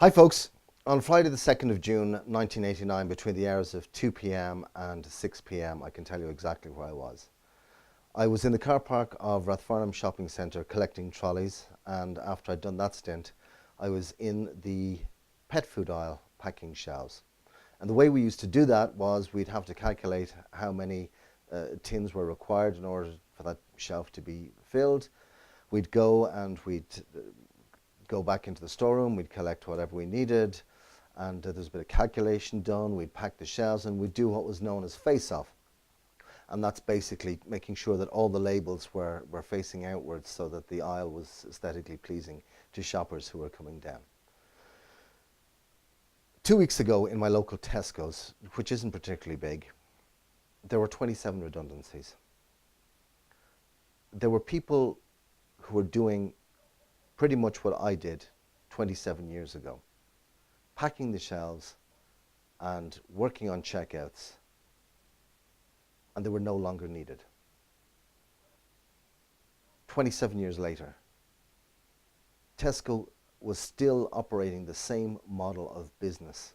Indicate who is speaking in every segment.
Speaker 1: Hi folks, on Friday the 2nd of June 1989 between the hours of 2 p.m. and 6 p.m. I can tell you exactly where I was. I was in the car park of Rathfarnham Shopping Centre collecting trolleys, and after I'd done that stint I was in the pet food aisle packing shelves. And the way we used to do that was we'd have to calculate how many tins were required in order for that shelf to be filled. We'd go and we'd go back into the storeroom, we'd collect whatever we needed, and there's a bit of calculation done. We'd pack the shelves and we'd do what was known as face-off. And that's basically making sure that all the labels were facing outwards so that the aisle was aesthetically pleasing to shoppers who were coming down. 2 weeks ago in my local Tesco's, which isn't particularly big, there were 27 redundancies. There were people who were doing pretty much what I did 27 years ago, packing the shelves and working on checkouts, and they were no longer needed. 27 years later, Tesco was still operating the same model of business,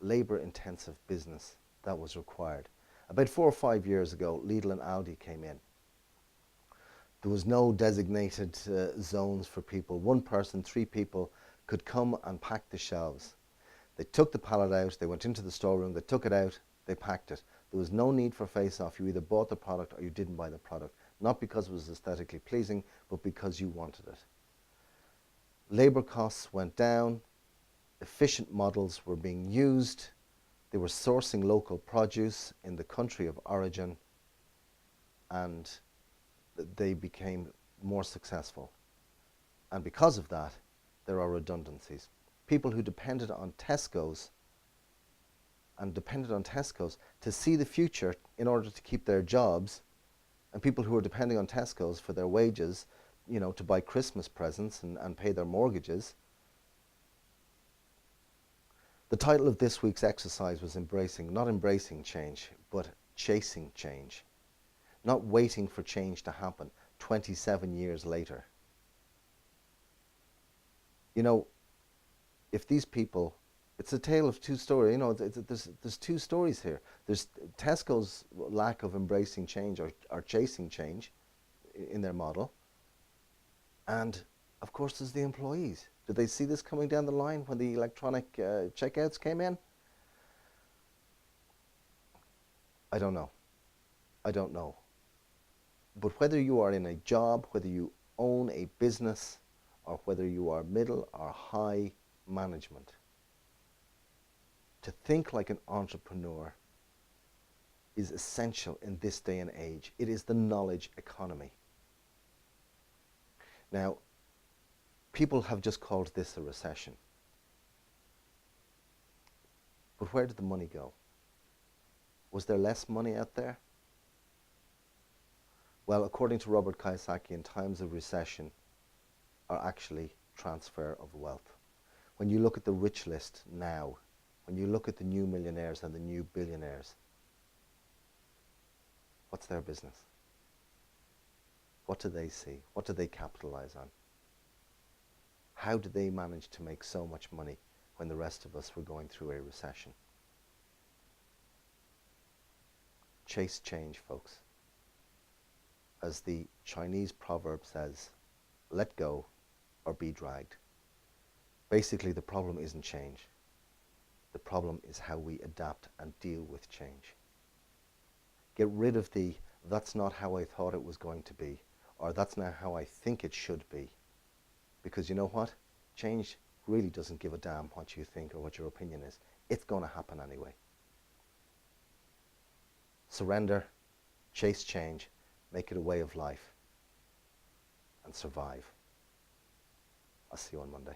Speaker 1: labor-intensive business that was required. About 4 or 5 years ago, Lidl and Aldi came in. There was no designated zones for people. One person, 3 people could come and pack the shelves. They took the pallet out, they went into the storeroom, they took it out, they packed it. There was no need for face-off. You either bought the product or you didn't buy the product. Not because it was aesthetically pleasing, but because you wanted it. Labour costs went down, efficient models were being used, they were sourcing local produce in the country of origin, and they became more successful. And because of that, there are redundancies. People who depended on Tesco's to see the future in order to keep their jobs, and people who are depending on Tesco's for their wages, you know, to buy Christmas presents and pay their mortgages. The title of this week's exercise was not embracing change, but chasing change. Not waiting for change to happen 27 years later. You know, if these people, it's a tale of two stories. You know, there's two stories here. There's Tesco's lack of embracing change or chasing change in their model. And of course there's the employees. Did they see this coming down the line when the electronic checkouts came in? I don't know. I don't know. But whether you are in a job, whether you own a business, or whether you are middle or high management, to think like an entrepreneur is essential in this day and age. It is the knowledge economy. Now, people have just called this a recession. But where did the money go? Was there less money out there? Well, according to Robert Kiyosaki, in times of recession are actually transfer of wealth. When you look at the rich list now, when you look at the new millionaires and the new billionaires, what's their business? What do they see? What do they capitalize on? How did they manage to make so much money when the rest of us were going through a recession? Chase change, folks. As the Chinese proverb says, let go or be dragged. Basically, the problem isn't change. The problem is how we adapt and deal with change. Get rid of the, that's not how I thought it was going to be, or that's not how I think it should be. Because you know what? Change really doesn't give a damn what you think or what your opinion is. It's going to happen anyway. Surrender, chase change, make it a way of life, and survive. I'll see you on Monday.